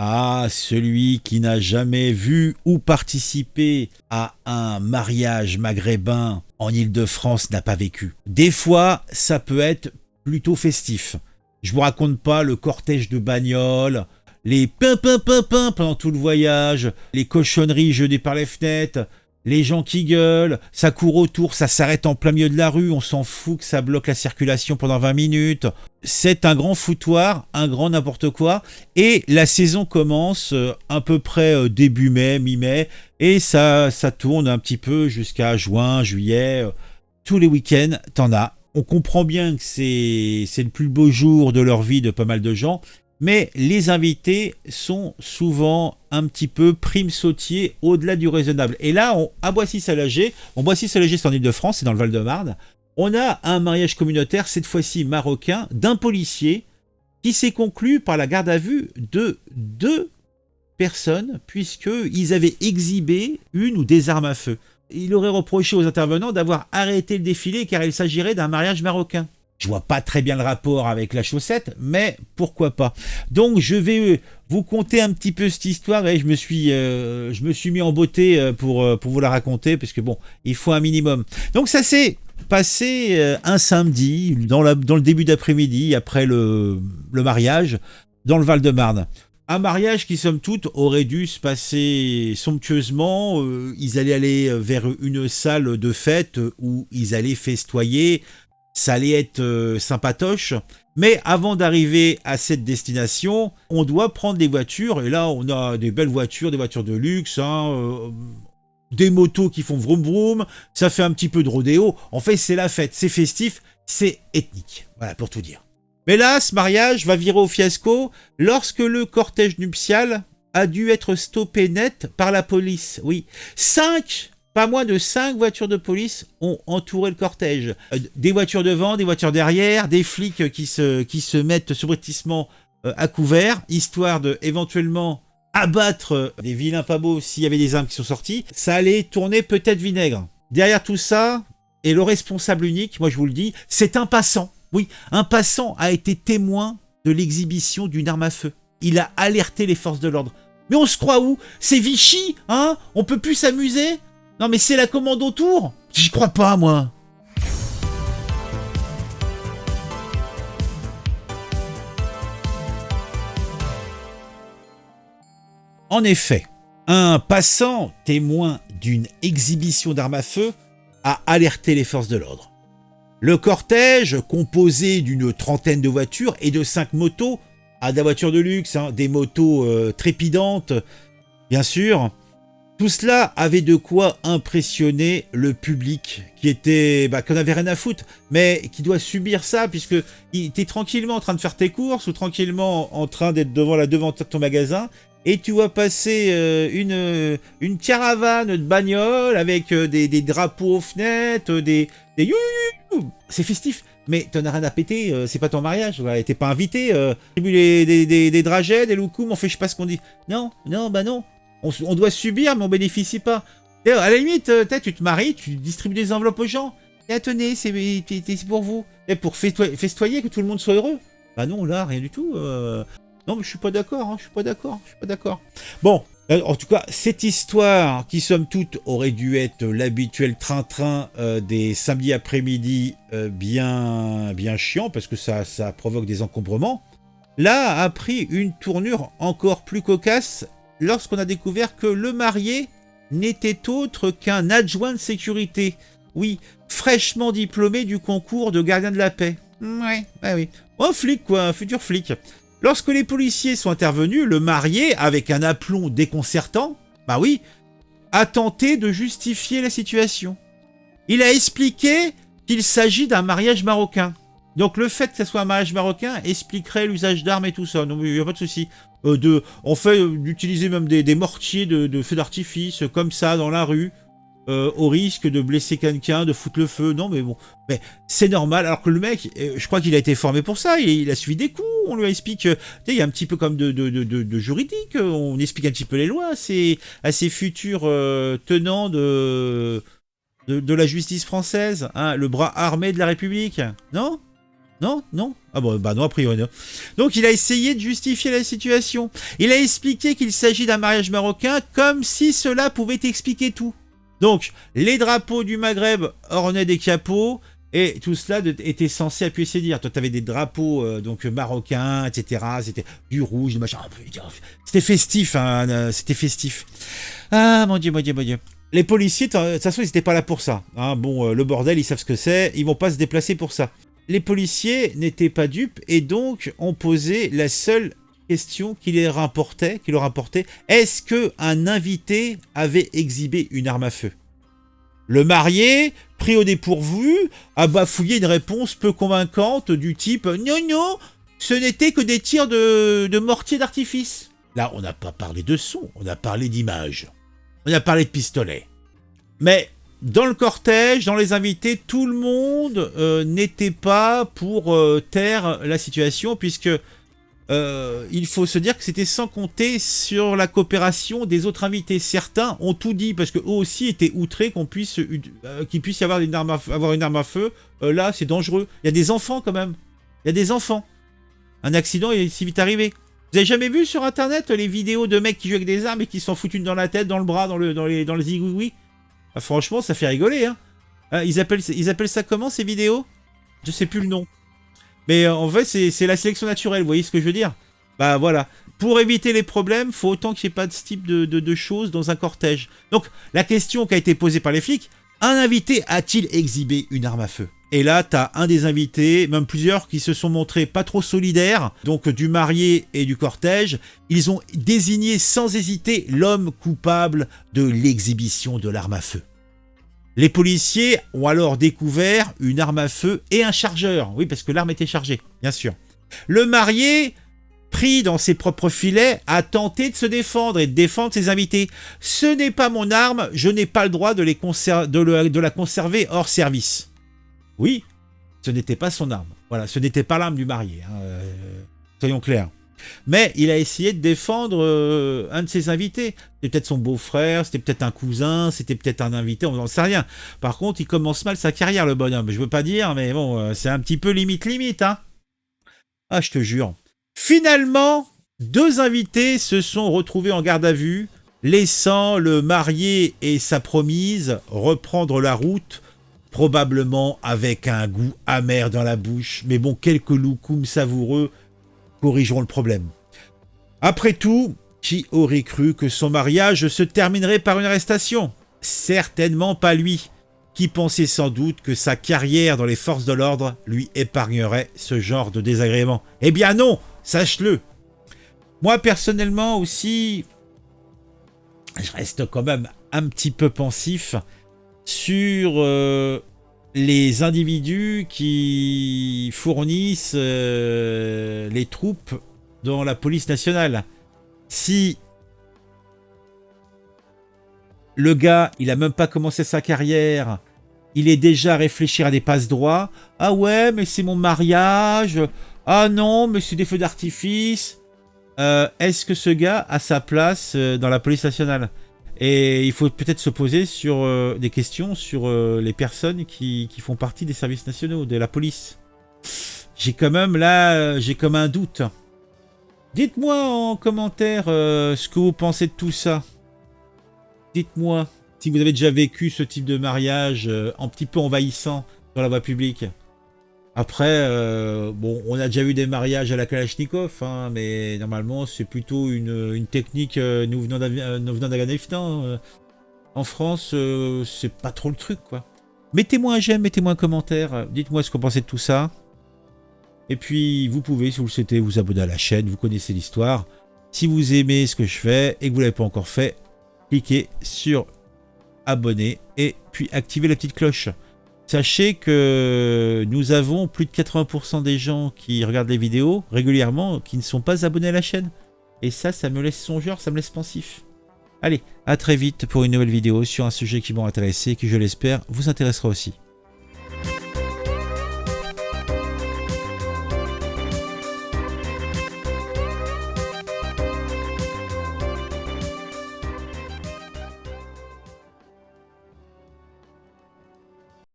Ah, celui qui n'a jamais vu ou participé à un mariage maghrébin en Île-de-France n'a pas vécu. Des fois, ça peut être plutôt festif. Je vous raconte pas le cortège de bagnoles, les pin pendant tout le voyage, les cochonneries jetées par les fenêtres, les gens qui gueulent, ça court autour, ça s'arrête en plein milieu de la rue, on s'en fout que ça bloque la circulation pendant 20 minutes. C'est un grand foutoir, un grand n'importe quoi. Et la saison commence à peu près début mai, mi-mai, et ça tourne un petit peu jusqu'à juin, juillet. Tous les week-ends, t'en as. On comprend bien que c'est le plus beau jour de leur vie de pas mal de gens, mais les invités sont souvent un petit peu prime sautier au-delà du raisonnable. Et là, à Boissy-Salagé, Boissy-Salagé c'est en Ile-de-France, c'est dans le Val-de-Marne, on a un mariage communautaire, cette fois-ci marocain, d'un policier qui s'est conclu par la garde à vue de 2 personnes, puisqu'ils avaient exhibé une ou des armes à feu. Il aurait reproché aux intervenants d'avoir arrêté le défilé car il s'agirait d'un mariage marocain. Je vois pas très bien le rapport avec la chaussette, mais pourquoi pas. Donc je vais vous conter un petit peu cette histoire et je me suis mis en beauté pour vous la raconter parce que bon, il faut un minimum. Donc ça s'est passé un samedi dans le début d'après-midi après le mariage dans le Val-de-Marne. Un mariage qui, somme toute, aurait dû se passer somptueusement. Ils allaient aller vers une salle de fête où ils allaient festoyer. Ça allait être sympatoche. Mais avant d'arriver à cette destination, on doit prendre des voitures. Et là, on a des belles voitures, des voitures de luxe, des motos qui font vroom vroom. Ça fait un petit peu de rodéo. En fait, c'est la fête, c'est festif, c'est ethnique. Voilà, pour tout dire. Mais là, ce mariage va virer au fiasco lorsque le cortège nuptial a dû être stoppé net par la police. Oui, pas moins de 5 voitures de police ont entouré le cortège. Des voitures devant, des voitures derrière, des flics qui se mettent subrepticement à couvert, histoire de éventuellement abattre des vilains pas beaux s'il y avait des armes qui sont sorties. Ça allait tourner peut-être vinaigre. Derrière tout ça, et le responsable unique, moi je vous le dis, c'est un passant. Oui, un passant a été témoin de l'exhibition d'une arme à feu. Il a alerté les forces de l'ordre. Mais on se croit où? C'est Vichy, hein? On peut plus s'amuser? Non mais c'est la commande autour? J'y crois pas, moi. En effet, un passant témoin d'une exhibition d'armes à feu a alerté les forces de l'ordre. Le cortège, composé d'une trentaine de voitures et de 5 motos, à des voitures de luxe, des motos trépidantes, bien sûr, tout cela avait de quoi impressionner le public qui était, qu'on avait rien à foutre, mais qui doit subir ça puisque t'es tranquillement en train de faire tes courses ou tranquillement en train d'être devant la devanture de ton magasin et tu vois passer une caravane de bagnoles avec des drapeaux aux fenêtres, des c'est festif, mais t'en as rien à péter, c'est pas ton mariage, ouais, t'es pas invité, des dragées, des loukoums, on fait je sais pas ce qu'on dit. Non, bah non. On doit subir, mais on bénéficie pas. D'ailleurs, à la limite, tu te maries, tu distribues des enveloppes aux gens. Et tenez, c'est pour vous. Et pour festoyer, que tout le monde soit heureux. Bah non, là, rien du tout. Non, mais je suis pas d'accord, je suis pas d'accord. Bon, en tout cas, cette histoire, qui somme toute aurait dû être l'habituel train-train des samedis après-midi bien chiant, parce que ça provoque des encombrements, là a pris une tournure encore plus cocasse lorsqu'on a découvert que le marié n'était autre qu'un adjoint de sécurité. Oui, fraîchement diplômé du concours de gardien de la paix. Ouais, bah oui. Un flic, quoi, un futur flic. Lorsque les policiers sont intervenus, le marié, avec un aplomb déconcertant, bah oui, a tenté de justifier la situation. Il a expliqué qu'il s'agit d'un mariage marocain. Donc le fait que ce soit un mariage marocain expliquerait l'usage d'armes et tout ça. Non, il n'y a pas de souci. On fait d'utiliser même des mortiers de feux d'artifice comme ça dans la rue, au risque de blesser quelqu'un, de foutre le feu. Non, mais bon, mais c'est normal. Alors que le mec, je crois qu'il a été formé pour ça. Il a suivi des cours. On lui explique. Il y a un petit peu comme de juridique. On explique un petit peu les lois à ces futurs tenants de la justice française, hein, le bras armé de la République. Non ? Non, non. Ah bon, bah non, a priori non. Donc il a essayé de justifier la situation. Il a expliqué qu'il s'agit d'un mariage marocain comme si cela pouvait expliquer tout. Donc les drapeaux du Maghreb ornaient des capots et tout cela était censé appuyer ses dires. Toi, tu avais des drapeaux donc marocains, etc. C'était du rouge, du machin. C'était festif, hein, c'était festif. Ah mon Dieu, mon Dieu, mon Dieu. Les policiers, de toute façon, ils n'étaient pas là pour ça. Hein. Bon, le bordel, ils savent ce que c'est. Ils vont pas se déplacer pour ça. Les policiers n'étaient pas dupes et donc ont posé la seule question qui leur importait. Est-ce qu'un invité avait exhibé une arme à feu? Le marié, pris au dépourvu, a bafouillé une réponse peu convaincante du type « Non, non, ce n'était que des tirs de mortier d'artifice. » Là, on n'a pas parlé de son, on a parlé d'image. On a parlé de pistolet. Mais dans le cortège, dans les invités, tout le monde n'était pas pour taire la situation, puisque il faut se dire que c'était sans compter sur la coopération des autres invités. Certains ont tout dit, parce qu'eux aussi étaient outrés qu'il puisse y avoir une arme à feu. Là, c'est dangereux. Il y a des enfants quand même. Il y a des enfants. Un accident est si vite arrivé. Vous avez jamais vu sur internet les vidéos de mecs qui jouent avec des armes et qui s'en foutent une dans la tête, dans le bras, dans le zigouigoui? Ah, franchement, ça fait rigoler, hein. Ils appellent ça comment, ces vidéos? Je sais plus le nom. Mais en fait, c'est la sélection naturelle, vous voyez ce que je veux dire? Bah voilà. Pour éviter les problèmes, faut autant qu'il n'y ait pas de ce type de choses dans un cortège. Donc, la question qui a été posée par les flics, un invité a-t-il exhibé une arme à feu? Et là, t'as un des invités, même plusieurs, qui se sont montrés pas trop solidaires, donc du marié et du cortège. Ils ont désigné sans hésiter l'homme coupable de l'exhibition de l'arme à feu. Les policiers ont alors découvert une arme à feu et un chargeur. Oui, parce que l'arme était chargée, bien sûr. Le marié, pris dans ses propres filets, a tenté de se défendre et de défendre ses invités. Ce n'est pas mon arme, je n'ai pas le droit de la conserver hors service. Oui, ce n'était pas son arme. Voilà, ce n'était pas l'arme du marié. Hein, soyons clairs. Mais il a essayé de défendre un de ses invités. C'était peut-être son beau-frère, c'était peut-être un cousin, c'était peut-être un invité, on n'en sait rien. Par contre, il commence mal sa carrière, le bonhomme. Je veux pas dire, mais bon, c'est un petit peu limite, hein. Ah, je te jure. Finalement, 2 invités se sont retrouvés en garde à vue, laissant le marié et sa promise reprendre la route, probablement avec un goût amer dans la bouche. Mais bon, quelques loukoums savoureux corrigeront le problème. Après tout, qui aurait cru que son mariage se terminerait par une arrestation? Certainement pas lui, qui pensait sans doute que sa carrière dans les forces de l'ordre lui épargnerait ce genre de désagrément. Eh bien non, sache-le. Moi personnellement aussi, je reste quand même un petit peu pensif sur les individus qui fournissent les troupes dans la police nationale. Si le gars, il a même pas commencé sa carrière, il est déjà à réfléchir à des passe-droits. Ah ouais, mais c'est mon mariage. Ah non, mais c'est des feux d'artifice. Est-ce que ce gars a sa place dans la police nationale? Et il faut peut-être se poser sur des questions sur les personnes qui font partie des services nationaux, de la police. J'ai comme un doute. Dites-moi en commentaire ce que vous pensez de tout ça. Dites-moi si vous avez déjà vécu ce type de mariage un petit peu envahissant dans la voie publique. Après, bon, on a déjà eu des mariages à la Kalachnikov, hein, mais normalement, c'est plutôt une technique nous venant d'Afghanistan. En France, c'est pas trop le truc, quoi. Mettez-moi un j'aime, mettez-moi un commentaire, dites-moi ce que vous pensez de tout ça. Et puis, vous pouvez, si vous le souhaitez, vous abonner à la chaîne, vous connaissez l'histoire. Si vous aimez ce que je fais et que vous ne l'avez pas encore fait, cliquez sur abonner et puis activez la petite cloche. Sachez que nous avons plus de 80% des gens qui regardent les vidéos régulièrement qui ne sont pas abonnés à la chaîne. Et ça me laisse songeur, ça me laisse pensif. Allez, à très vite pour une nouvelle vidéo sur un sujet qui m'aura intéressé et qui, je l'espère, vous intéressera aussi.